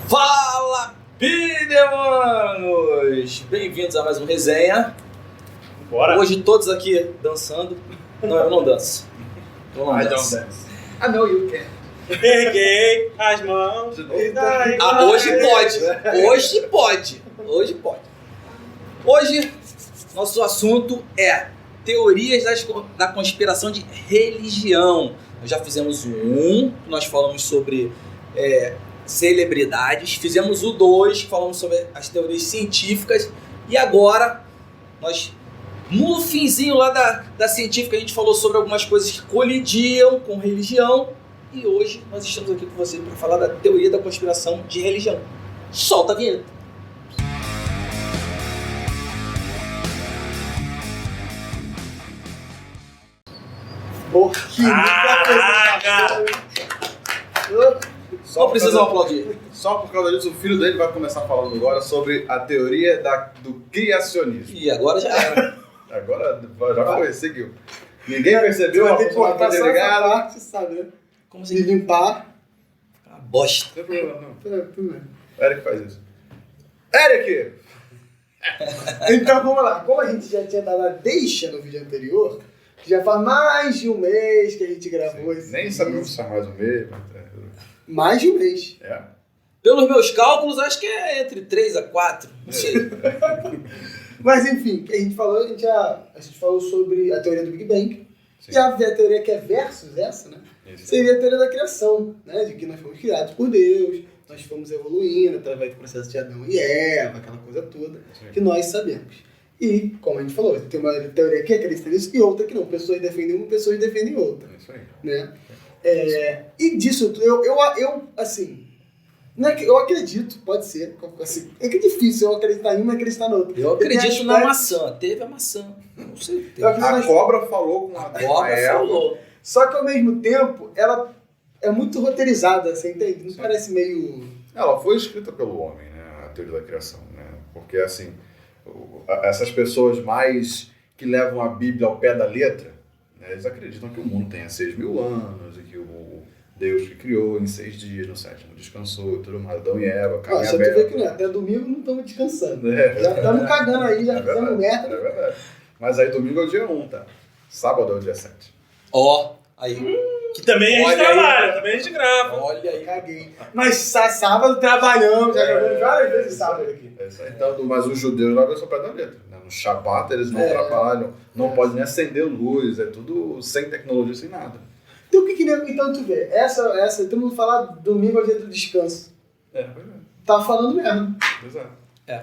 Fala, Pidemanos! Bem-vindos a mais um resenha. Bora! Hoje todos aqui dançando. Não, eu não danço. Eu não danço. I know you can. Erguei as mãos. Hoje pode. Hoje pode. Hoje pode. Hoje, nosso assunto é teorias da conspiração de religião. Nós já fizemos nós falamos sobre celebridades. Fizemos o 2, que falamos sobre as teorias científicas. E agora, nós, no finzinho lá da científica, a gente falou sobre algumas coisas que colidiam com religião. E hoje nós estamos aqui com você para falar da teoria da conspiração de religião. Solta a vinheta. Caraca! Só precisam aplaudir. Só por causa disso, o filho dele vai começar falando agora sobre a teoria do criacionismo. E agora já era. Agora já foi, seguiu. Ninguém percebeu a cortar função essa ligada. parte, sabe, né? Como De assim? limpar. Uma bosta. Não tem problema, não. Tudo bem. Eric faz isso. Eric! Então vamos lá. Como a gente já tinha dado a deixa no vídeo anterior, que já faz mais de um mês que a gente gravou esse Nem vídeo. sabemos se é mais um mês. Mais de um mês. É. Pelos meus cálculos, acho que é entre 3 a 4. Não sei. Mas enfim, a gente falou sobre a teoria do Big Bang. Sim. E a teoria que é versus essa, né? Isso. Seria a teoria da criação, né? De que nós fomos criados por Deus, nós fomos evoluindo através do processo de Adão e Eva, aquela coisa toda, Sim. que nós sabemos. E, como a gente falou, tem uma teoria que acredita nisso e outra que não. Pessoas defendem uma, pessoas defendem outra. É isso aí. Né? E disso, eu assim, não é que eu acredito, pode ser, assim, é que é difícil eu acreditar em uma e acreditar na outra. Eu acredito tenho na aspectos- maçã. Teve a maçã. Não sei. Teve. Eu acredito A nas- cobra falou com a Cobra Eva. falou. Só que ao mesmo tempo, ela é muito roteirizada, você entende? Não Sim. parece meio... Ela foi escrita pelo homem, né? A teoria da criação, né? Porque, assim, essas pessoas mais que levam a Bíblia ao pé da letra, né, eles acreditam que o mundo tenha 6.000 anos e que o Deus que criou em 6 dias, no 7º descansou e tudo mais. Adão e Eva, Ó, se tu vê que não é, até domingo não estamos descansando. Já estamos cagando aí, já fizemos É merda. verdade. Mas aí domingo é o dia 1, tá? Sábado é o dia 7. Ó, aí. Que também a gente Olha aí. trabalha, também a gente grava. Olha aí. Caguei. Mas sábado trabalhamos, já gravamos várias vezes sábado aqui. É isso aí. Então, mas os judeus lá são pé da letra. Né? No Shabat eles não trabalham, não podem nem acender luz, é tudo sem tecnologia, sem nada. Então o que então tu vê? Essa, todo mundo fala domingo é o dia do descanso. Pois Tá falando mesmo. Exato.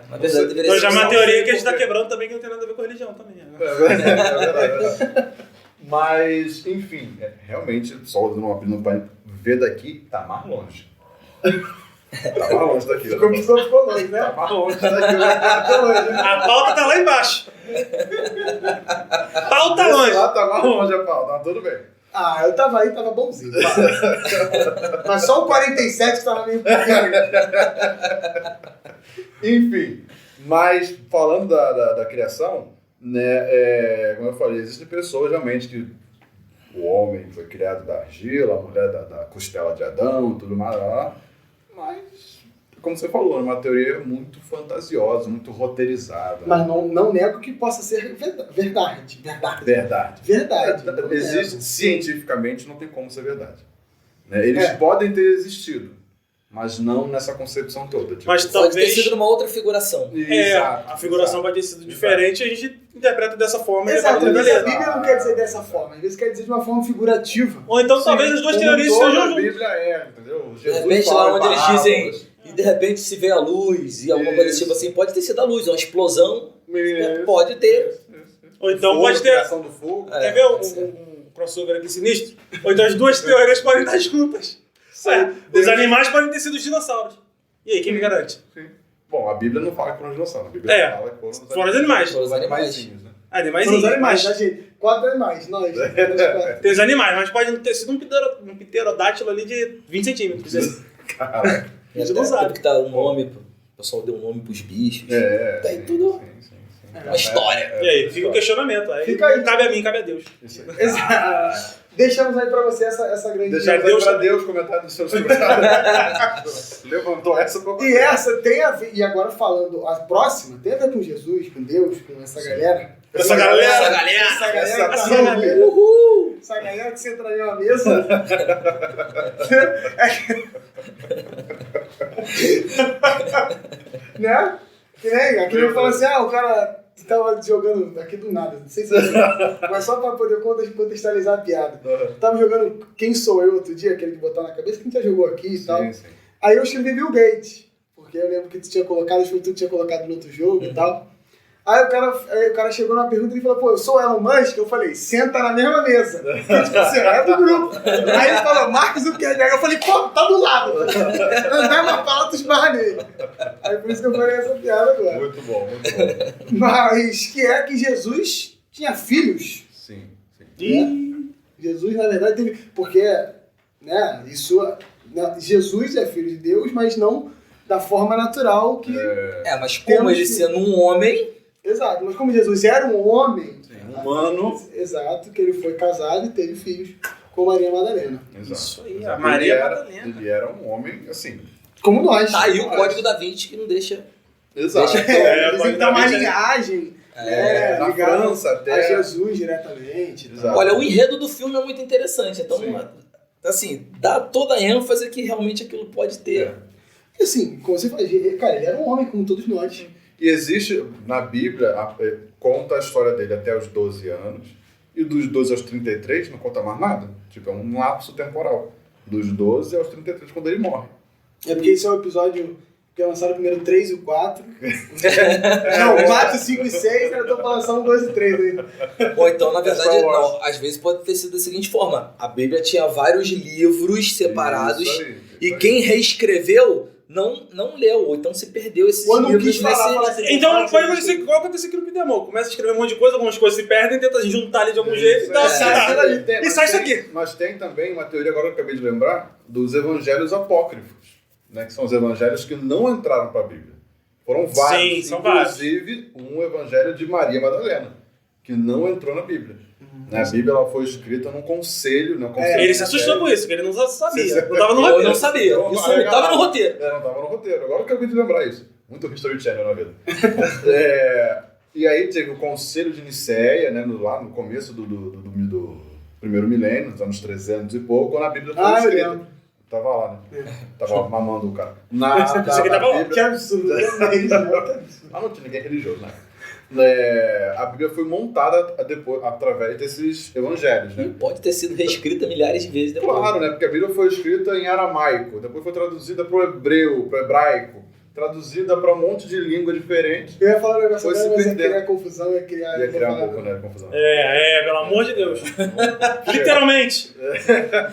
Na verdade, deveria Então ser já é uma só teoria que a gente porque- tá quebrando também, que não tem nada a ver com religião também. Né? É verdade. Mas, enfim, realmente, só abrindo um parênteses, ver daqui tá mais longe. Tá mais longe daqui. Ficou longe, né? Tá mais longe daqui. Tá longe. A pauta tá lá embaixo. Pauta Esse longe. lá tá mais longe a pauta, mas tudo bem. Ah, eu tava aí, tava bonzinho. Mas só o 47 que tava meio... Enfim, mas falando da criação, né, como eu falei, existem pessoas realmente que o homem foi criado da argila, a mulher da costela de Adão, tudo mais lá, mas, como você falou, é uma teoria muito fantasiosa, muito roteirizada. Mas não nego que possa ser verdade. Verdade. Não Existe, nego. cientificamente não tem como ser verdade. Né? Eles podem ter existido, mas não nessa concepção toda. Tipo, Mas Pode ter talvez sido uma outra figuração. Exato, a figuração exato. pode ter sido diferente e a gente interpreta dessa forma. e Exato, leva às pra vezes a beleza. Bíblia não quer dizer dessa forma, às vezes quer dizer de uma forma figurativa. Ou então talvez as duas Como teorias toda sejam a juntas. Bíblia é, entendeu? De Jesus repente, fala lá onde eles parábolas. dizem. E de repente se vê a luz e alguma coisa Isso. tipo assim. Pode ter sido a luz, uma explosão. Isso. Pode ter. Ou então Fogo, pode ter. criação do fogo. Quer ver um crossover aqui sinistro? Ou então as duas teorias podem estar juntas. Os animais podem ter sido os dinossauros. E aí, quem me garante? Sim. Bom, a Bíblia não fala que foram os dinossauros. A Bíblia fala que foram os animais. Foram os animais. Animaizinhos, né? Animais São os animais, tá, gente? 4 animais, nós. Tem os animais, mas pode ter sido um pterodátilo ali de 20 centímetros. Caraca. E Você até não sabe. tudo que tá o nome, o pessoal deu um nome pros bichos. É, Tá aí sim, tudo. sim. Uma história. E aí, fica o questionamento. Aí, Fica aí. não cabe a mim, cabe a Deus. Isso aí. Exato. Deixamos aí pra você essa grande... Deixar Deus Deus pra também. Deus comentário dos seus comentários. Levantou essa pra E essa tem a ver... E agora falando, a próxima tem a ver com Jesus, com Deus, com essa galera. Essa galera. Essa galera. Essa galera Essa que tá turma. reunida. Uhul! Essa galera que senta na mesma mesa. Né? Que nem aquele que fala assim, o cara tava jogando aqui do nada, não sei se mas só pra poder contextualizar a piada. Tava jogando Quem Sou Eu outro dia, aquele que botar na cabeça, que a gente já jogou aqui e tal. Sim. Aí eu escrevi Bill Gates, porque eu lembro que tu tinha colocado, acho que tu tinha colocado no outro jogo e tal. Aí o cara chegou numa pergunta e falou, pô, eu sou Elon Musk? Eu falei, senta na mesma mesa. Tipo assim, é do grupo. Aí ele falou, Mark Zuckerberg. Eu falei, pô, tá do lado. Andar uma palavra, tu esbarra nele. Aí por isso que eu falei essa piada agora. Muito bom, muito bom. Mas que é que Jesus tinha filhos. Sim. Ih, Jesus, na verdade, teve... Porque, né, Jesus é filho de Deus, mas não da forma natural que... Mas como ele sendo um homem... Exato, mas como Jesus era um homem... Humano. Exato, que ele foi casado e teve filhos com Maria Madalena. Exato. Isso aí, a Maria Madalena. Ele era um homem, assim... Como nós. Tá aí o Como código nós. da Vinci que não deixa... Exato. Eles pode têm dar uma vida, né? linhagem Na ligada França até... a Jesus diretamente. e tal. Exato. Olha, o enredo do filme é muito interessante. Então, Sim. assim, dá toda a ênfase que realmente aquilo pode ter. E assim, como você fala, cara, ele era um homem como todos nós. E existe, na Bíblia, conta a história dele até os 12 anos, e dos 12 aos 33 não conta mais nada. Tipo, é um lapso temporal. Dos 12 aos 33, quando ele morre. É porque esse é o episódio que é lançado primeiro 3 e o 4. Não, 4, 5 e 6, eu tô pra lançar um 2 e 3 ainda. Ou então, na verdade, Star Wars. não, às vezes pode ter sido da seguinte forma. A Bíblia tinha vários livros separados Isso aí, e isso aí. quem reescreveu não leu, ou então se perdeu esses Ou não livros quis falar, fala assim, então pode acontecer igual aconteceu aqui no Pidemon. Começa a escrever um monte de coisa, algumas coisas se perdem, tenta juntar ali de algum jeito e dá Isso, certo. É. E sai isso aqui. Mas tem também uma teoria, agora que eu acabei de lembrar, dos evangelhos apócrifos, né, que são os evangelhos que não entraram para a Bíblia. Foram vários, Sim, são vários. inclusive um evangelho de Maria Madalena, que não entrou na Bíblia. Né, a Bíblia ela foi escrita num conselho, né, Ele se assustou com isso, que ele não sabia. Sim, sim. Não tava no Eu roteiro. não sabia. Eu Isso não estava no roteiro. Não estava no roteiro. Agora eu acabei de lembrar isso. Muito History Channel na vida. E aí teve o Conselho de Nicéia, né, lá no começo do primeiro milênio, nos anos 300 e pouco, quando a Bíblia foi eu escrita. lembro. Tava lá, né? Tava mamando o cara. Isso aqui tava lá. Que absurdo. Não tinha ninguém religioso, né? A Bíblia foi montada depois, através desses evangelhos, né? Pode ter sido reescrita milhares de vezes depois. Claro, né? Porque a Bíblia foi escrita em aramaico, depois foi traduzida para o hebreu, para o hebraico, traduzida para um monte de língua diferente. Eu ia falar um negócio Foi agora, se mas ia perdendo. criar confusão, ia criar... Ia criar um pouco, né, de confusão. Pelo amor de Deus. Literalmente.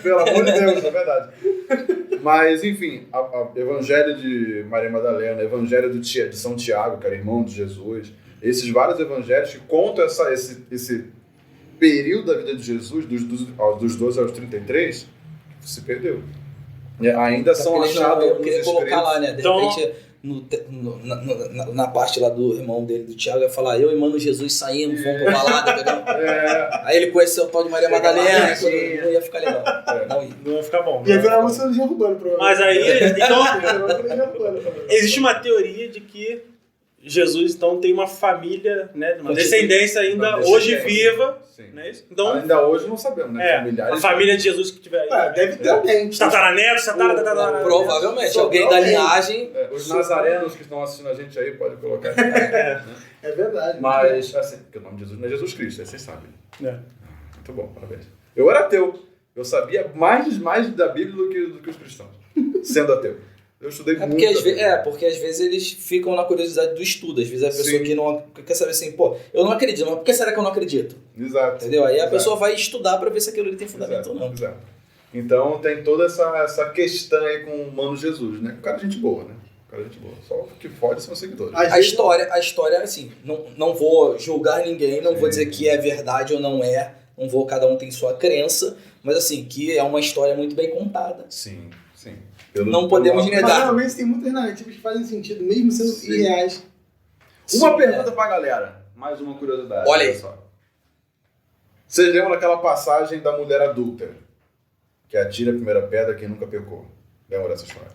Pelo amor de Deus, é verdade. Mas, enfim, o Evangelho de Maria Madalena, Evangelho de São Tiago, que era irmão de Jesus, esses vários evangelhos que contam esse período da vida de Jesus, dos 12 aos 33, se perdeu. Ainda são Porque eles achados não alguns queria colocar escritos. lá, né? De Então- repente, na parte lá do irmão dele, do Tiago, ia falar, eu e mano Jesus saímos, fomos pra balada, pegamos... Aí ele conheceu o tal de Maria Madalena, não ia ficar legal. Não ia. Não vai ficar bom. Ia virar a música do Jean Urbano, provavelmente. Mas aí, então, Então... existe uma teoria de que Jesus, então, tem uma família, né? Uma descendência ainda Uma hoje descendência. viva, Sim. não é isso? Então, Ainda hoje não sabemos, né? Familiares. a família de Jesus que tiver aí. Deve ter alguém. Tataranetos, tataranetos. Provavelmente, Sobrou alguém da alguém. linhagem... Os nazarenos que estão assistindo a gente aí, pode colocar. É verdade. Mas, assim, porque o nome de Jesus não é Jesus Cristo, aí vocês sabem. É. Muito bom, parabéns. Eu era ateu. Eu sabia mais da Bíblia do que os cristãos, sendo ateu. Eu estudei muito. Porque às vezes eles ficam na curiosidade do estudo. Às vezes a pessoa Sim. que não quer saber assim, pô, eu não acredito, mas por que será que eu não acredito? Exato. Entendeu? Aí a Exato. pessoa vai estudar pra ver se aquilo ali tem fundamento ou não. Exato. Então tem toda essa questão aí com o Mano Jesus, né? O cara é gente boa, né? O cara é gente boa. Só o que fode são os seguidores. Às A vezes- história, assim, não vou julgar ninguém, não vou dizer que é verdade ou não é, não vou, cada um tem sua crença, mas assim, que é uma história muito bem contada. Sim, sim. Não podemos Mas negar. normalmente tem muitas narrativas que fazem sentido, mesmo sendo Sim. irreais. Uma Sim, pergunta pra galera. mais uma curiosidade. Olha aí. Só. Vocês lembram daquela passagem da mulher adúltera? Que atira a primeira pedra quem nunca pecou. Lembra dessa história?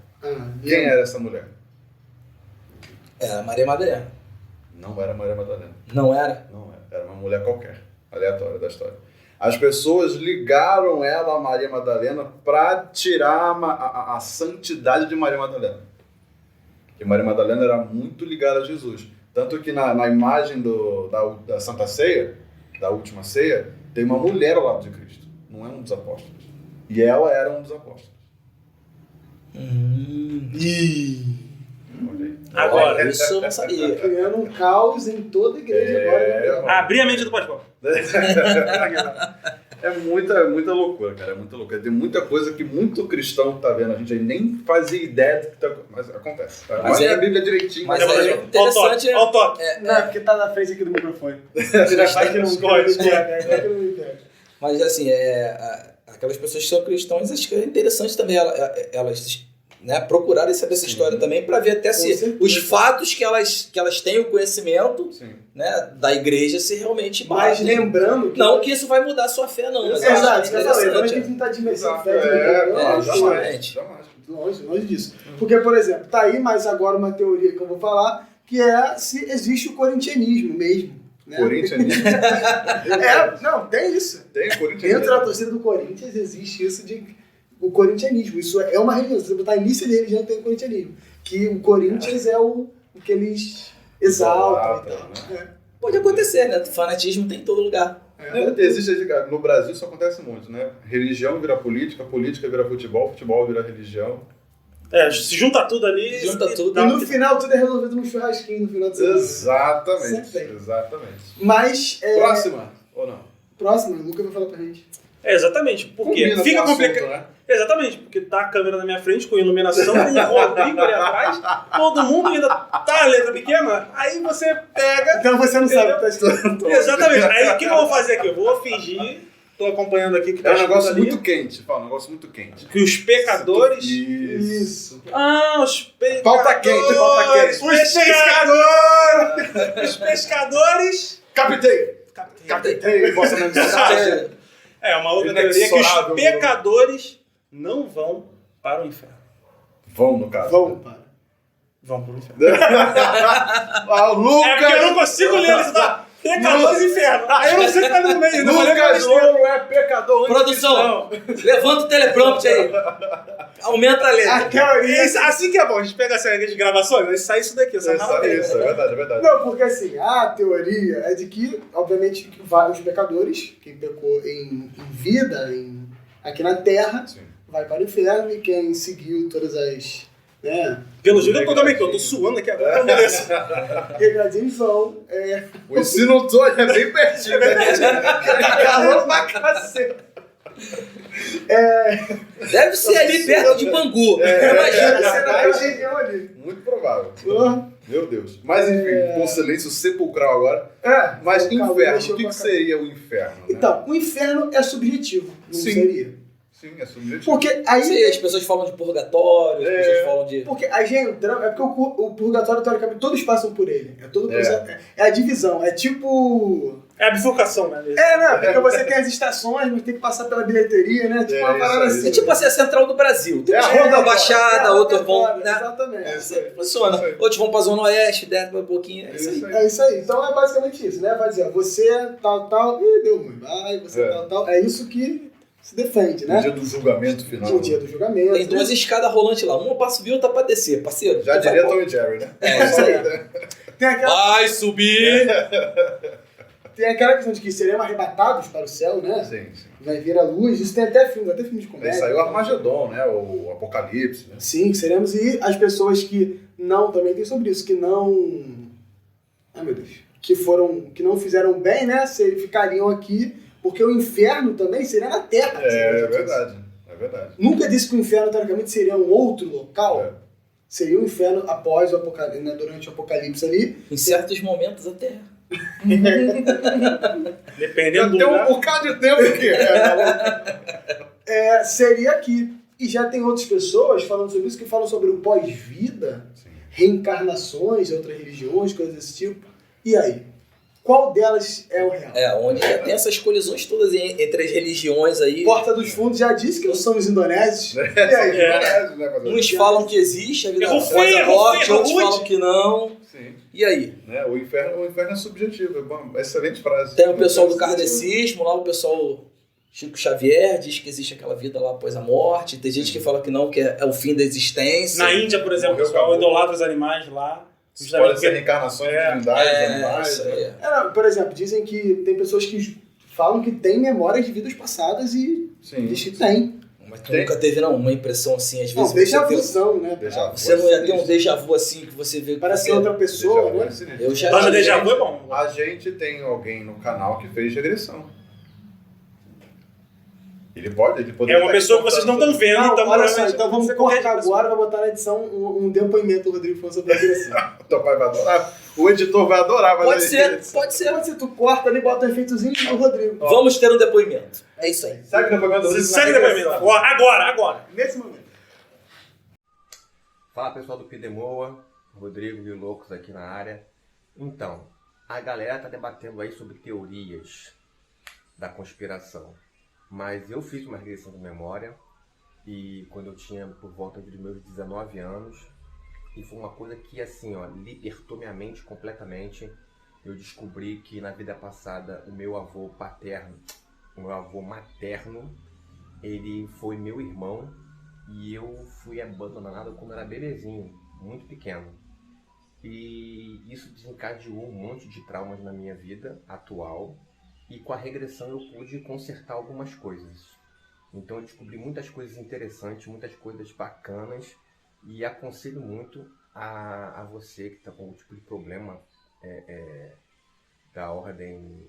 Quem era essa mulher? Era Maria Madalena. Não era Maria Madalena. Não era? Não era. Era uma mulher qualquer. Aleatória da história. As pessoas ligaram ela a Maria Madalena para tirar a santidade de Maria Madalena. Porque Maria Madalena era muito ligada a Jesus. Tanto que na imagem da Santa Ceia, da última ceia, tem uma mulher ao lado de Cristo. Não é um dos apóstolos. E ela era um dos apóstolos. Agora. Olha, isso eu não sabia. Criando um caos em toda a igreja agora. Né? Abri a mente do Pascoal. É muita loucura, cara. É muita loucura. Tem muita coisa que muito cristão tá vendo. A gente aí nem fazia ideia do que tá... Mas acontece. Tá? Mas Olha é- a Bíblia direitinho. mas mas é- interessante, Olha o toque. Não, é porque tá na frente aqui do microfone. Vai que não escolhe. Vai que não me pega. Mas assim, aquelas pessoas que são cristãs, acho que é interessante também elas né, procurarem saber essa história também, para ver até se certeza. os fatos que elas têm o conhecimento, Sim. né, da igreja se realmente Mas batem. lembrando que... Não que isso vai mudar a sua fé, não. Mas eu acho Exato, isso que eu falei. Não a interessante. gente não tá dimensão Exato. fé. Não, justamente. jamais. Longe disso. Porque, por exemplo, tá aí mais agora uma teoria que eu vou falar, que é se existe o corintianismo mesmo. Né? Corintianismo. Não, tem isso. Tem corintianismo. Dentro da torcida do Corinthians existe isso o corintianismo. Isso é uma religião. Se você botar início de religião, tem o corintianismo. Que o Corinthians é o que eles exaltam. Exaltam, né? Pode acontecer, né? Fanatismo tem em todo lugar. No Brasil isso acontece muito, né? Religião vira política, política vira futebol, futebol vira religião. Se junta tudo ali. Junta tudo. dá E um- no final tudo é resolvido num churrasquinho no final de semana. Exatamente. Sempre tem. Exatamente. Mas, Próxima, ou não? próxima, o Lucas vai falar pra gente. Exatamente, porque Combina fica com o assunto, complicado. né? Exatamente, porque tá a câmera na minha frente com iluminação, com o Rodrigo ali atrás, todo mundo ainda tá a letra pequena, aí você pega. Então você não sabe o que tá Entendeu? escrito. Exatamente, aí o que eu vou fazer aqui? Eu vou fingir, tô acompanhando aqui que tá É um escrito negócio ali, muito quente. Fala, um negócio muito quente. que os pecadores. Isso. Os pecadores. Pauta quente, pauta quente. Os pescadores! Os pescadores. Captei! Captei. Captei vossa mensagem. Uma outra teoria é que os Inexorável. pecadores não vão para o inferno. Vão, no caso. Vamos, para. Vão para o inferno. Ah, o Lucas! É porque eu não consigo ler isso, tá? Pecadores e inferno. Aí eu não sei o que tá no meio. Não falei pra Lucas besteira. Louro é pecador. Produção, levanta o teleprompter aí. Aumenta a letra. A teoria... Assim que é bom, a gente pega essa regra de gravações, aí sai isso daqui, essa Isso, matéria. é verdade, é verdade. Não, porque assim, a teoria é de que, obviamente, que os pecadores, quem pecou em vida, aqui na Terra, Sim. vai para o inferno, e quem seguiu todas as... né, Pelo jeito eu tô também, que eu tô suando aqui agora. Beleza. regradinhos vão... O ensino todo é bem pertinho. calor pra cacete. Deve ser ali perto de Bangu. Imagina. Você não tem região ali. Muito provável. Porra. Meu Deus. Mas enfim, com silêncio sepulcral agora. Mas o calor inferno, mexeu o que com a seria o inferno? Né? Então, o inferno é subjetivo, não Sim. seria? Sim, é subjetivo. Porque aí... Sim, as pessoas falam de purgatório, as pessoas falam de... Porque a gente entrando, é porque o purgatório, teoricamente, todos passam por ele. É a divisão, é tipo... É a bifurcação, né? Porque você tem as estações, mas tem que passar pela bilheteria, né? Tipo uma isso parada aí. assim. É tipo assim, a central do Brasil. Tem É uns a vão Ronda da Fora. Baixada, outros vão... Né? Exatamente. Funciona. Outros vão pra Zona Oeste, desce um pouquinho. É isso aí. É isso aí. Então é basicamente isso, né? Vai dizer, ó, você tal, ih, deu ruim. Vai, você tal. É isso que se defende, No né? dia do julgamento final. No dia do julgamento. Tem duas escadas rolantes lá. Uma pra subir, outra pra descer. Parceiro. Já tu diria vai- Tom e Jerry, né? É isso aí. Tem aquela, Vai subir! tem aquela questão de que seremos arrebatados para o céu, né? Sim, sim. Vai vir a luz. Isso tem até filme de Aí comédia. saiu o Armagedon, né? O Apocalipse, né? Sim, seremos. E as pessoas que não, também tem sobre isso, que não... Ai, meu Deus. Que não fizeram bem, né? Ficariam aqui, porque o inferno também seria na Terra. É verdade. É verdade. Nunca disse que o inferno, teoricamente, seria um outro local. É. Seria o inferno após o Apocalipse, né? Durante o Apocalipse ali. Em certos momentos até. Dependendo do Tem um lugar. bocado de tempo aqui. Seria aqui. E já tem outras pessoas falando sobre isso, que falam sobre o pós-vida, Sim. reencarnações, outras religiões, coisas desse tipo. E aí? qual delas é o real? Onde já tem essas colisões todas entre as religiões aí. Porta dos Fundos já disse que não são os indonésios. E aí? Uns falam que existe a vida Errou após feio, a errou morte, feio, outros rude. falam que não. Sim. E aí? Né? O inferno é subjetivo. É uma excelente frase. Tem o pessoal do kardecismo, lá o pessoal Chico Xavier diz que existe aquela vida lá após a morte. Tem gente que fala que não, que é o fim da existência. Na Índia, por exemplo, o Morreu, pessoal acabou. idolatra os animais lá. Pode ser reencarnações de divindades, animais. isso aí. Por exemplo, dizem que tem pessoas que falam que têm memórias de vidas passadas e Sim. diz que tem. Mas tu nunca teve, não, uma impressão assim, às vezes. Não, deixa a você visão, né? Você não ia ter um déjà vu assim que você vê. Parece ser outra pessoa, né? Eu já Mas o tive. déjà vu é bom. A gente tem alguém no canal que fez regressão. Ele poderia É uma estar pessoa que aqui vocês não contando- estão vendo, Não, então olha só, provavelmente então vamos você corrige cortar a pessoa. agora, vai botar na edição um depoimento do Rodrigo falando sobre a direção. Teu pai vai adorar. O editor vai adorar. Pode ser, pode ser. Pode ser, tu corta ali, bota um efeitozinho do Rodrigo. Vamos ter um depoimento. É isso aí. Segue o depoimento do Você Rodrigo segue na depoimento. regressão. Agora. Nesse momento. Fala pessoal do Pidemoa, Rodrigo e Loucos aqui na área. Então, a galera tá debatendo aí sobre teorias da conspiração, mas eu fiz uma regressão de memória e quando eu tinha por volta dos meus 19 anos, e foi uma coisa que assim, ó, libertou minha mente completamente. Eu descobri que na vida passada o meu avô paterno, o meu avô materno, ele foi meu irmão. E eu fui abandonado quando era bebezinho, muito pequeno. E isso desencadeou um monte de traumas na minha vida atual. E com a regressão eu pude consertar algumas coisas. Então eu descobri muitas coisas interessantes, muitas coisas bacanas. E aconselho muito a você que está com algum tipo de problema da ordem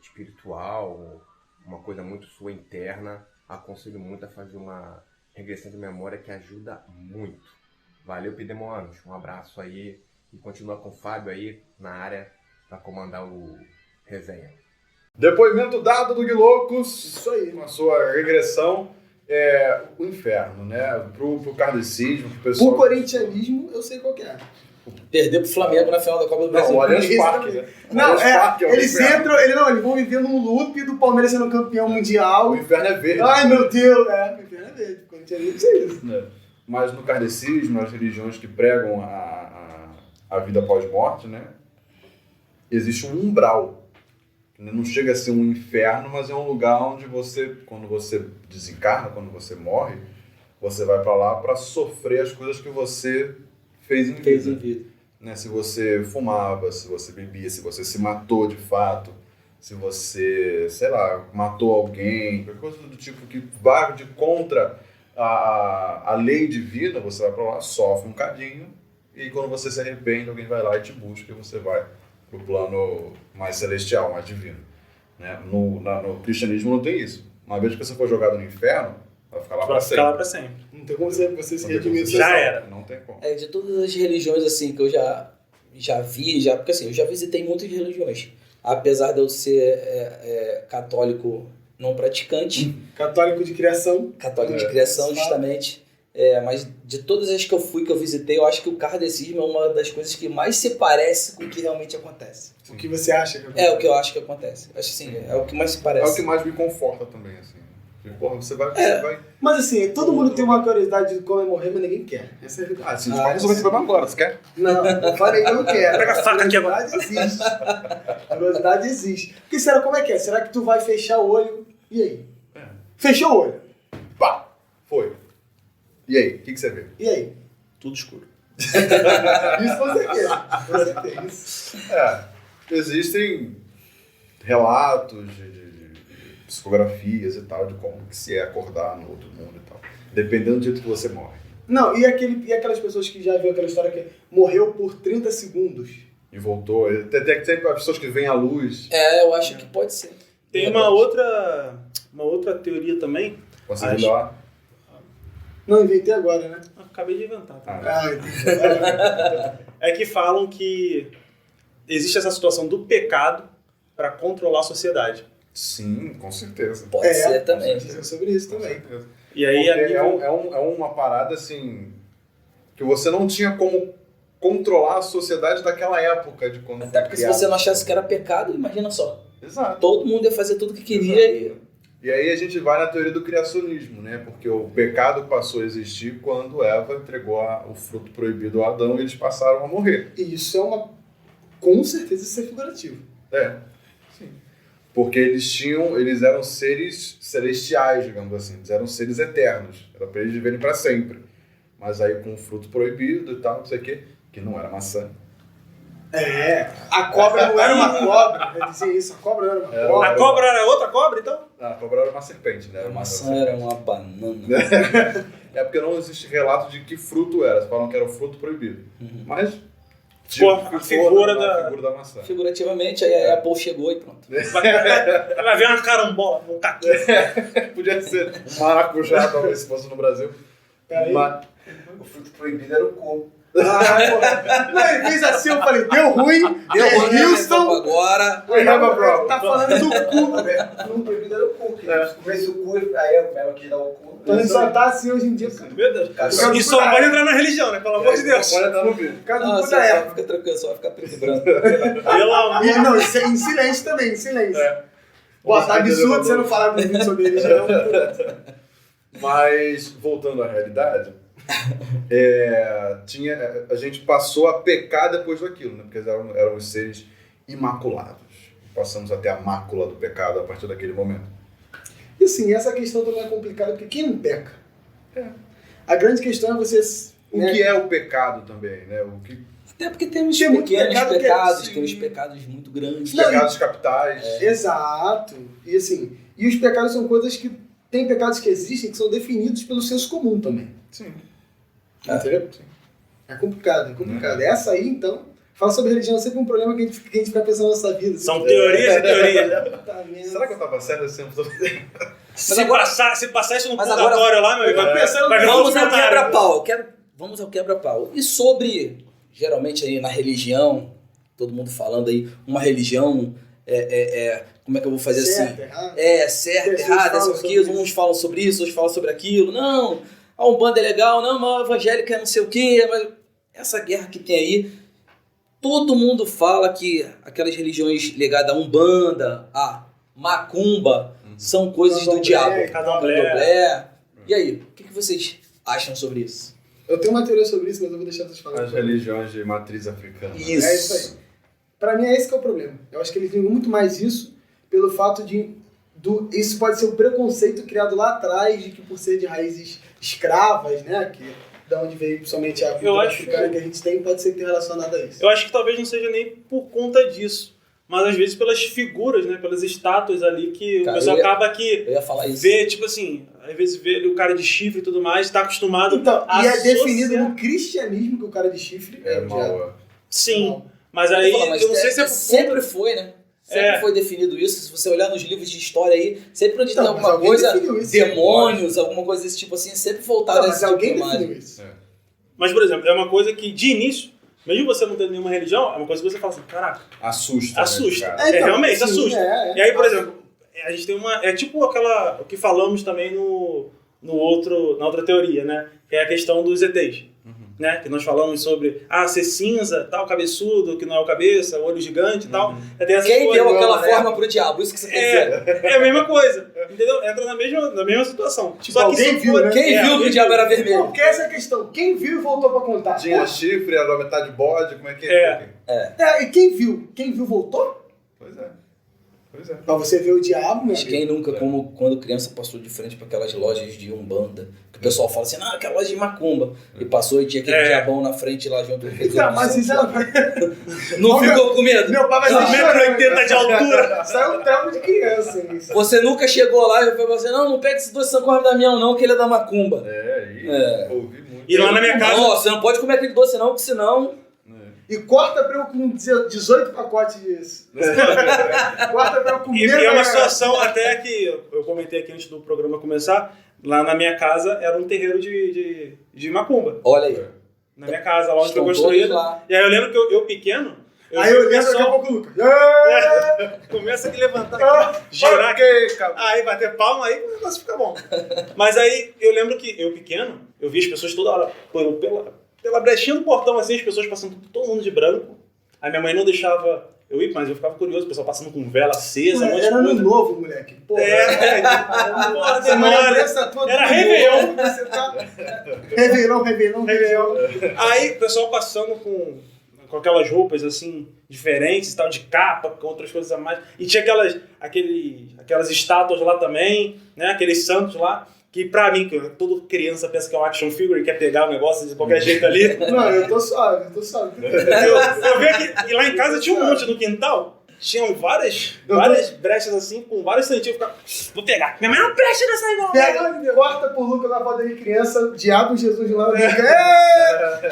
espiritual, uma coisa muito sua interna. Aconselho muito a fazer uma regressão de memória que ajuda muito. Valeu, Pidemoanos. Um abraço aí. E continua com o Fábio aí na área para comandar o resenha. Depoimento dado do Guilocos. Isso aí. Com a sua regressão. O inferno, né? Pro kardecismo, pro pessoal. O corintianismo, eu sei qual que é. Perder pro Flamengo na final da Copa do Brasil. Não, o Allianz Isso Parque, também. né? O Não, Allianz Parque é o eles inferno. entram, eles vão viver num loop do Palmeiras sendo campeão mundial. O inferno é verde. Ai, meu Deus, o inferno é verde. O corintianismo é isso. Né? Mas no kardecismo, as religiões que pregam a vida pós-morte, né? Existe um umbral. Não chega a ser um inferno, mas é um lugar onde você, quando você desencarna, quando você morre, você vai pra lá pra sofrer as coisas que você fez em vida. Né? Se você fumava, se você bebia, se você se matou de fato, se você, sei lá, matou alguém, qualquer coisa do tipo que vai de contra a lei divina, você vai pra lá, sofre um cadinho, e quando você se arrepende, alguém vai lá e te busca e você vai pro plano mais celestial, mais divino. Né? No cristianismo não tem isso. Uma vez que você for jogado no inferno, vai ficar lá pra Vai sempre. ficar lá pra sempre. Não tem como você se Não tem como redimir. você Já salvar. era. Não tem como. De todas as religiões assim que eu já vi, porque assim, eu já visitei muitas religiões. Apesar de eu ser católico não praticante, Católico de criação. católico de criação justamente, mas de todas as que eu fui, que eu visitei, eu acho que o kardecismo é uma das coisas que mais se parece com o que realmente acontece. O que você acha? Que É o que eu acho que acontece. Acho assim, é o que mais se parece. É o que mais me conforta também, assim. Porque, porra, você vai... Mas assim, todo mundo tem uma curiosidade de como é morrer, mas ninguém quer. Essa é a verdade. Ah, se você resolver esse problema agora, você quer? Não, eu falei que eu não quero. Pega a faca aqui agora. Curiosidade existe. Curiosidade existe. Porque será como é que é? Será que tu vai fechar o olho? E aí? Fechou o olho. Pá! Foi. E aí, o que você vê? E aí? Tudo escuro. Isso com certeza. Com certeza. Existem relatos de psicografias e tal, de como que se é acordar no outro mundo e tal. Dependendo do jeito que você morre. Não, e aquelas pessoas que já viu aquela história que morreu por 30 segundos? E voltou. Tem as pessoas que veem a luz. Eu acho que pode ser. Tem uma outra teoria também. Conseguiu lá. Não, inventei agora, né? Acabei de inventar. Tá? Entendi. É que falam que existe essa situação do pecado para controlar a sociedade. Sim, com certeza. Pode ser também. É sobre isso Com também. E aí Porque a nível... é uma parada assim que você não tinha como controlar a sociedade daquela época de quando Até foi porque se criado. você não achasse que era pecado, imagina só. Exato. Todo mundo ia fazer tudo que queria E aí a gente vai na teoria do criacionismo, né? Porque o pecado passou a existir quando Eva entregou o fruto proibido a Adão e eles passaram a morrer. E isso é uma... Com certeza isso é figurativo. É. Sim. Porque eles eram seres celestiais, digamos assim. Eles eram seres eternos. Era para eles viverem para sempre. Mas aí com o fruto proibido e tal, não sei o quê, que não era maçã. A cobra não era uma cobra. Eu dizia isso, a cobra não era uma cobra. A cobra era outra cobra, então? A cobra era uma serpente, né? a maçã era uma banana. É porque não existe relato de que fruto era. Eles falam que era o fruto proibido. Mas Ficou a figura a figura da maçã. Figurativamente, aí a Apple chegou e pronto. Vai ver uma carambola, um caqui. Podia ser um maracujá, talvez, se fosse no Brasil. Peraí. Mas O fruto proibido era o coco. Não, ele fez assim, eu falei, deu ruim, Deu ruim, Houston, agora. we have a problem. tá falando do cu. O fruto proibido era o coco. Se comesse o cu, aí ela quis dar o cu. Então ele só tá assim hoje em dia. Meu Deus. Cara, E só não pode entrar na religião, né? Pelo amor de Deus. Pode entrar no vídeo. Por causa do Não, cu só, da só época. fica tranquilo, só vai ficar preto e branco. Pelo amor. E, não, isso é em silêncio também, em silêncio. Pô, tá absurdo você não falar comigo sobre religião. Mas, voltando à realidade, a gente passou a pecar depois daquilo, né? Porque eram os seres imaculados. Passamos até a mácula do pecado a partir daquele momento. E assim, essa questão também é complicada, porque quem não peca? A grande questão é você... O que é o pecado também, né? O que, Até porque tem uns Tem muito pequenos pecado que é pecados, assim. tem uns pecados muito grandes. os pecados capitais. Exato. E assim, e os pecados são coisas que... Tem pecados que existem que são definidos pelo senso comum também. Sim. Entendeu? É complicado, é complicado. Essa aí, então... Falar sobre religião é sempre um problema que a gente fica pensando na nossa vida. São teorias e teorias. Tá vendo? Será que eu tava certo esse tempo todo? Se passar isso no Mas purgatório lá, meu amigo, vai pensando- vai virar Vamos ao documentário. quebra-pau. Vamos ao quebra-pau. E sobre, geralmente aí na religião, todo mundo falando aí, uma religião, como é que eu vou fazer Certo, assim? errado. Certo, Pessoas errado, falam isso, sobre aquilo, isso. uns falam sobre isso, outros falam sobre aquilo. Não, a Umbanda é legal, não, mas a evangélica é não sei o quê. Mas essa guerra que tem aí, todo mundo fala que aquelas religiões ligadas a Umbanda, a Macumba, são coisas do Candomblé, diabo. Candomblé. Candomblé. E aí, o que vocês acham sobre isso? Eu tenho uma teoria sobre isso, mas eu vou deixar vocês falarem. As religiões de matriz africana. Isso. É isso aí. Pra mim é esse que é o problema. Eu acho que eles ligam muito mais isso pelo fato de... isso pode ser um preconceito criado lá atrás, de que por ser de raízes escravas, né? Que, da onde veio principalmente a cultura acho africana que a gente tem, pode ser que tenha relacionado a isso. Eu acho que talvez não seja nem por conta disso, mas às vezes pelas figuras, né? Pelas estátuas ali que Cara, o pessoal acaba que Eu ia falar isso. vê, tipo assim, às vezes vê o cara de chifre e tudo mais, tá acostumado Então, a e é associar- definido no cristianismo que o cara de chifre É o diabo. mal. Sim, mas aí Eu eu não sei se é por sempre conta... foi, né? Sempre foi definido isso. Se você olhar nos livros de história aí, sempre onde Não, tem mas alguma alguém coisa, definiu isso. demônios, alguma coisa desse tipo assim, sempre voltado Não, a mas esse tipo de alguém imagem. definiu isso. Mas, por exemplo, é uma coisa que, de início, mesmo você não tendo nenhuma religião, é uma coisa que você fala assim, caraca, Assusta. assusta. Né, cara? É, realmente, sim, assusta. é. E aí, por exemplo, a gente tem uma... É tipo aquela... O que falamos também na outra teoria, né? Que é a questão dos ETs. Né? Que nós falamos sobre ser cinza, tal, cabeçudo, que não é o cabeça, olho gigante e tal. Tem essas Quem coisas, deu aquela né? forma pro diabo? Isso que você quer dizer. É a mesma coisa, entendeu? Entra na mesma situação. Tipo, alguém se viu, for- né? Quem viu que alguém o diabo era Não, vermelho? porque essa é a questão. Quem viu e voltou pra contar? Tinha Pô, chifre, era a metade bode, como é que e quem viu? Quem viu voltou? Pois é. Pois é. Pra você ver o diabo, meu Mas quem nunca, como quando criança, passou de frente para aquelas lojas de Umbanda, que o pessoal fala assim, aquela loja de macumba, e passou e tinha aquele diabão na frente lá junto. Não, mas isso Não ficou com medo? Meu pai vai ser 1,80 m de altura. Saiu um trauma de criança isso. Você nunca chegou lá e falou assim, não pega esse doce São Corre da Damião não, que ele é da macumba. Ouvi muito. E lá na minha casa... Não, você não pode comer aquele doce não, porque senão... E corta pra eu com 18 pacotes disso. Corta pra eu comer. E é uma situação até que eu comentei aqui antes do programa começar, lá na minha casa era um terreiro de macumba. Olha aí. Na minha casa, lá onde foi Estão construído. todos lá. E aí eu lembro que eu pequeno, Aí eu vi o lembro daqui a pessoal pouco o Lucas. começa a levantar aqui, girar aqui. Aí bater palma, aí o negócio fica bom. Mas aí eu lembro que eu pequeno, eu vi as pessoas toda hora pela brechinha do portão, assim, as pessoas passando todo mundo de branco. Aí minha mãe não deixava eu ir, mas eu ficava curioso, o pessoal passando com vela acesa, um monte de Era ano coisa. novo, moleque. Porra. Porra, demora. Era Réveillon. Você tá... Réveillon. Aí o pessoal passando com aquelas roupas assim, diferentes, tal, de capa, com outras coisas a mais. E tinha aquelas estátuas lá também, né? Aqueles santos lá. Que pra mim, que toda criança pensa que é um action figure e quer pegar o negócio de qualquer jeito ali. Não, eu tô suave. Eu vi aqui, e lá em casa tinha um monte no quintal. Tinham várias brechas assim, com vários centímetros. Vou pegar. Minha mãe não presta nessa igual. Pega, corta pro Lucas na foto de criança, diabo Jesus lá.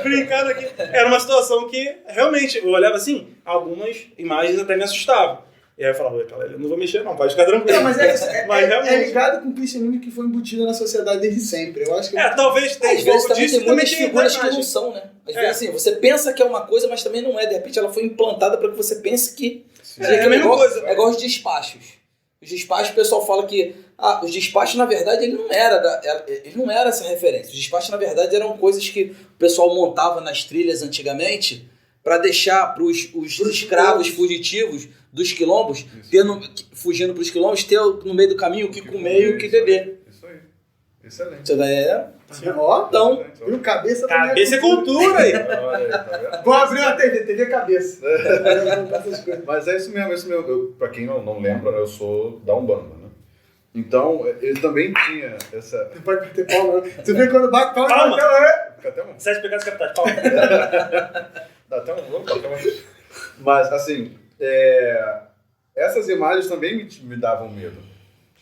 Brincando aqui. Era uma situação que, realmente, eu olhava assim, algumas imagens até me assustavam. E aí eu falava, cara, eu não vou mexer não, pode ficar tranquilo. Não, mas é isso. Realmente... ligado com o cristianismo que foi embutido na sociedade desde sempre. Eu acho que... talvez tenha Às vezes pouco também disso, tem muitas figuras que imagem. não são, né? Às vezes assim, você pensa que é uma coisa, mas também não é. De repente ela foi implantada para que você pense que... É a mesma coisa. É igual os despachos. Os despachos, o pessoal fala que... os despachos, na verdade, ele não era essa referência. Os despachos, na verdade, eram coisas que o pessoal montava nas trilhas antigamente para deixar para os escravos fugitivos dos quilombos, fugindo para os quilombos, ter no meio do caminho o que comer e o que beber. Isso aí. Excelente. Isso daí é... Ó, Então, viu? Cabeça Cabeça é cultura aí. Olha aí, tá vendo? Vou abrir uma TV cabeça. Mas é isso mesmo, pra quem não lembra, eu sou da Umbanda, né? Então, ele também tinha essa... Não pode bater palma, não. Você vê quando bate palma, Palma. Fica até um... 7 pecados capitais. Palma. Dá até um... Mas, assim, essas imagens também me davam medo.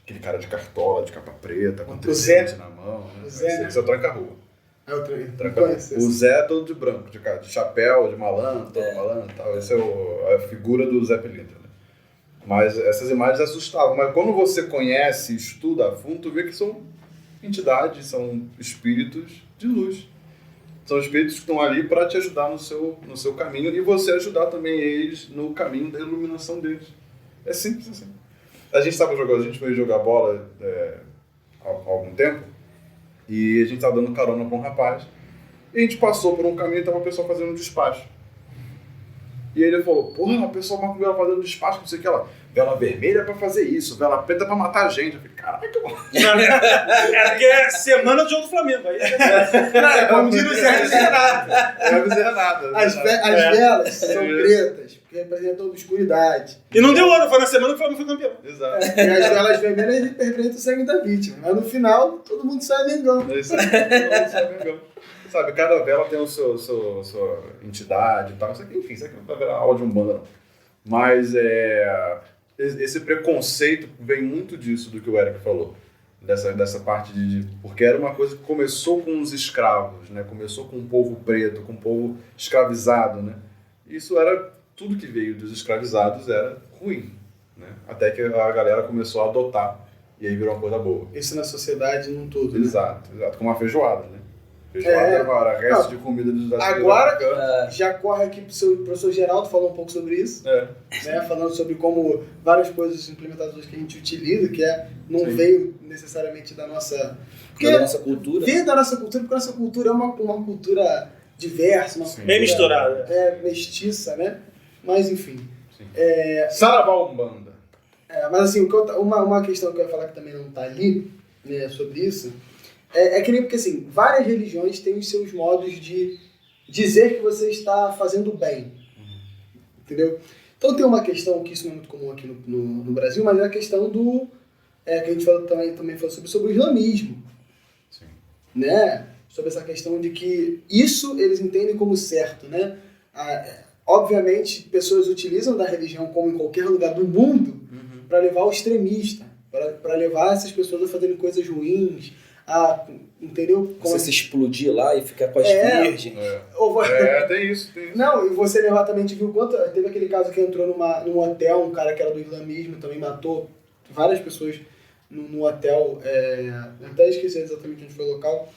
Aquele cara de cartola, de capa preta, com presente na mão. Né? O Zé, Esse é o tranca-rua. É o Tranca-rua. O Zé é todo de branco, de chapéu, de malandro, todo malandro e tal. Essa é a figura do Zé Pilintra. Né? Mas essas imagens assustavam. Mas quando você conhece, estuda a fundo, tu vê que são entidades, são espíritos de luz. São espíritos que estão ali para te ajudar no seu caminho e você ajudar também eles no caminho da iluminação deles. É simples assim. A gente foi jogar bola há algum tempo e a gente estava dando carona para um rapaz e a gente passou por um caminho e estava uma pessoa fazendo um despacho. E ele falou, porra, a pessoa vai fazendo despacho, não sei o que lá. Vela vermelha é pra fazer isso, vela preta é pra matar a gente. Eu falei, caraca, mano. É porque é semana do jogo do Flamengo. Aí, como diz o Zé, Não dizer nada. As velas são pretas, porque representam a obscuridade. E não deu hora, foi na semana que o Flamengo foi campeão. Exato. E as velas vermelhas representam o sangue da vítima. Mas no final, todo mundo sai mengão. É isso aí, todo mundo sai mengão. Sabe, cada vela tem sua entidade e tal. Isso aqui, enfim, isso aqui não vai virar aula de Umbanda, não. Mas esse preconceito vem muito disso do que o Eric falou. Dessa parte porque era uma coisa que começou com os escravos, né? Começou com o povo preto, com o povo escravizado, né? Isso era... Tudo que veio dos escravizados era ruim, né? Até que a galera começou a adotar. E aí virou uma coisa boa. Isso na sociedade num todo. Exato. Como uma feijoada, né? Feijoada era resto de comida dos Agora, já corre aqui pro professor Geraldo falar um pouco sobre isso. Né? Falando sobre como várias coisas implementadas que a gente utiliza, que não veio necessariamente da nossa... da nossa cultura. Veio da nossa cultura, porque a nossa cultura é uma cultura diversa, uma cultura, bem misturada. Mestiça, né? Mas enfim. Saravá Umbanda. Mas assim, uma questão que eu ia falar que também não está ali, né, sobre isso, é que nem porque assim, várias religiões têm os seus modos de dizer que você está fazendo bem. Entendeu? Então tem uma questão que isso não é muito comum aqui no Brasil, mas é a questão do... que a gente também falou sobre o islamismo. Sim. Né? Sobre essa questão de que isso eles entendem como certo, né? Obviamente, pessoas utilizam da religião, como em qualquer lugar do mundo, para levar ao extremista, para levar essas pessoas a fazerem coisas ruins, entendeu? Você se explodir lá e ficar com as virgens. Tem isso. Não, e você levar também, viu quanto... Teve aquele caso que entrou num hotel, um cara que era do islamismo, também matou várias pessoas num hotel, eu até esqueci exatamente onde foi o local.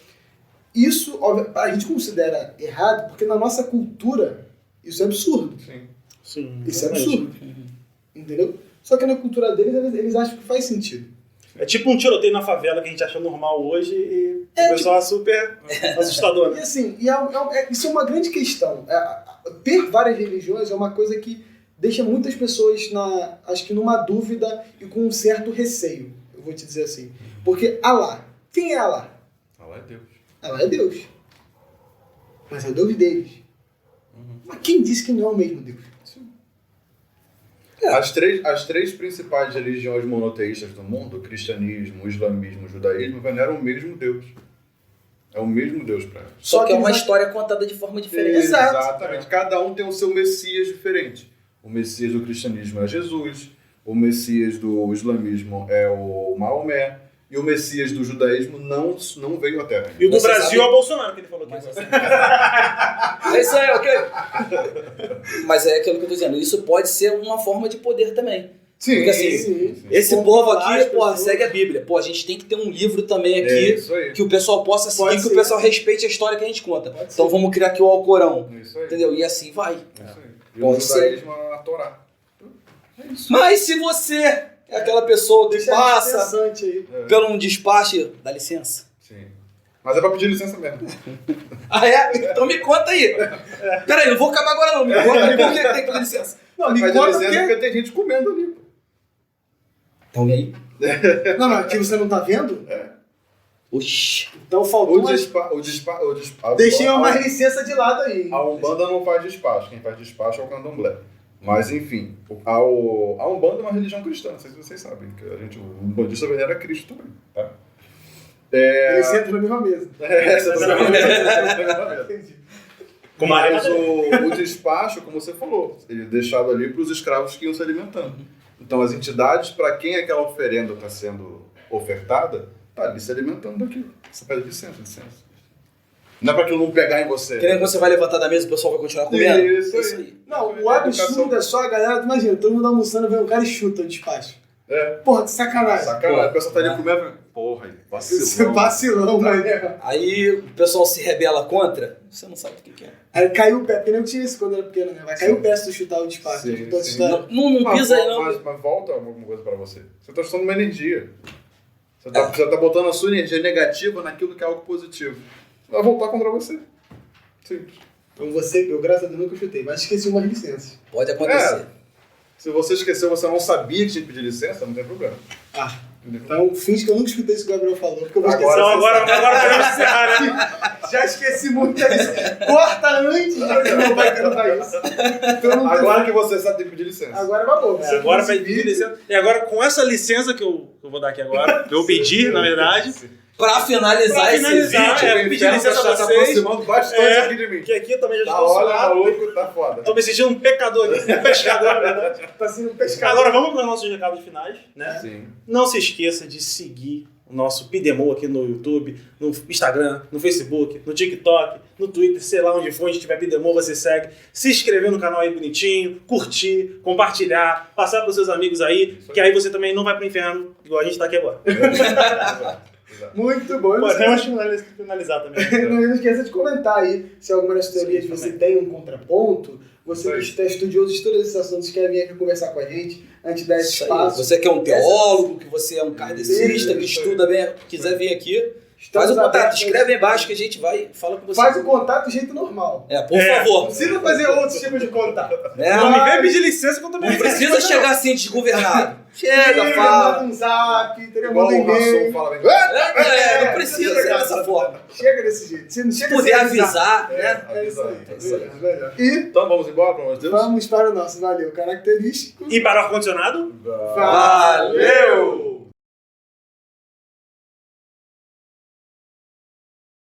Isso, a gente considera errado, porque na nossa cultura, isso é absurdo. Sim, isso é absurdo. Entendeu? Só que na cultura deles, eles acham que faz sentido. É tipo um tiroteio na favela que a gente acha normal hoje e o pessoal é super assustador, E né? assim, isso é uma grande questão. Ter várias religiões é uma coisa que deixa muitas pessoas, acho que numa dúvida e com um certo receio. Eu vou te dizer assim. Porque Alá, quem é Alá? Allah é Deus. Alá é Deus. Mas é o Deus deles. Mas quem disse que não é o mesmo Deus? As três principais religiões monoteístas do mundo, o cristianismo, o islamismo, o judaísmo, veneram o mesmo Deus. É o mesmo Deus para elas. Só que é uma eles- história contada de forma diferente. Exato. Exatamente. Cada um tem o seu Messias diferente. O Messias do cristianismo é Jesus, o Messias do islamismo é o Maomé, e o Messias do judaísmo não veio à Terra. E o do Mas você Brasil sabe- é o Bolsonaro, que ele falou aqui. Mas é isso aí, ok? Mas é aquilo que eu tô dizendo, isso pode ser uma forma de poder também. Sim, Porque assim, sim. Esse Controlar povo as aqui, porra, pessoas. segue a Bíblia. Pô, a gente tem que ter um livro também É aqui isso aí. que o pessoal possa seguir, Pode que o ser. pessoal respeite a história que a gente conta. Pode Então ser. vamos criar aqui o Alcorão, Isso aí. entendeu? E assim vai. Isso aí. E Pode o ser. judaísmo é a Torá. É isso. Mas se você é aquela pessoa que Deixa passa interessante aí. por um despacho, dá licença. Sim. Mas é pra pedir licença mesmo. Ah, é? Então me conta aí. Peraí, não vou acabar agora não. Me conta aí por que tem que pedir licença. Não, me Mas conta licença porque... porque tem gente comendo ali. Pô. Então e aí? Não, aqui você não tá vendo? Oxi. Então faltou... Deixei uma licença de lado aí. A Umbanda não faz despacho. Quem faz despacho é o Candomblé. Mas, enfim, a Umbanda é uma religião cristã. Não sei se vocês sabem. Que o umbandista venera Cristo também. Tá? Eles sentam na mesma mesa. Essa é Entendi. Com uma Mas o despacho, como você falou, ele é deixado ali para os escravos que iam se alimentando. Então, as entidades, para quem aquela oferenda está sendo ofertada, tá ali se alimentando daquilo. Você pede licença. Não é para aquilo não pegar em você. Querendo que você vai levantar da mesa e o pessoal vai continuar comendo? Isso É aí. Não, o absurdo é só a galera... Imagina, todo mundo almoçando, vem um cara e chuta o despacho. É. Porra, que sacanagem. Sacanagem. O pessoal tá ali É. comendo. Porra, Isso é vacilão. vacilão, mané. Aí o pessoal se rebela contra, você não sabe o que é. Aí caiu o pé, porque nem eu tinha isso quando era pequeno, né? Vai cair o pé se tu chutar o despacho. Sim, Chutou a sim. história. Não Mas pisa aí não. Mas volta alguma coisa para você. Você tá usando uma energia. Você tá botando a sua energia negativa naquilo que é algo positivo. Vai voltar contra você. Simples. Então você, eu graças a Deus nunca chutei, mas esqueci umas licenças. Pode acontecer. Se você esqueceu, você não sabia que tinha que pedir licença, não tem problema. Ah, Entendeu? então finge que eu nunca escutei isso que o Gabriel falou, porque eu vou esquecer. Então agora podemos encerrar, né? Já esqueci muita licença. Corta antes de eu não vai cantar isso. Então, não tem- Agora que você sabe, tem que pedir licença. Agora acabou. Você Agora fez vai esse vídeo. pedir licença. E agora, com essa licença que eu vou dar aqui agora, que eu pedi, na verdade, Pra finalizar Pra esse finalizar, vídeo, é, O pedir inferno licença tá a se vocês. aproximando bastante É. aqui de mim. que aqui eu também já Tá, estou olha, suado. maluco, tá foda. Tô me sentindo um pecador aqui, um pescador, na verdade. Tá sendo um pescador. Agora vamos para os nossos recados finais, né? Sim. Não se esqueça de seguir o nosso Pidemol aqui no YouTube, no Instagram, no Facebook, no TikTok, no Twitter, sei lá onde for, onde tiver Pidemol, você segue. Se inscrever no canal aí bonitinho, curtir, compartilhar, passar pros seus amigos aí, que aí você também não vai pro inferno, igual a gente tá aqui agora. Muito bom. Podemos finalizar também. Não esqueça de comentar aí se alguma das teorias Sim, você também. tem um contraponto. Você que está estudioso de todos esses assuntos quer vir aqui conversar com a gente antes de dar esse Isso aí. espaço. Você que é um teólogo, que você é um kardecista, Isso, que estuda bem, quiser vir aqui, Estamos faz o contato, abertos. escreve aí embaixo que a gente vai e fala com você. Faz o contato do jeito normal. É, por É. favor. Não precisa fazer outros tipos de contato. Né? Não me vem pedir licença que eu também Não precisa chegar assim desgovernado. Chega, Manda fala. um zap, entendeu? Igual Manda o Rassum e-mail. fala bem. Não precisa ser dessa forma. Chega desse jeito. Se não Se chega puder sem avisar, né? É isso aí. É isso aí. Melhor. E Então vamos embora, pelo amor de Deus? vamos para o nosso valeu característico. E para o ar-condicionado? Valeu!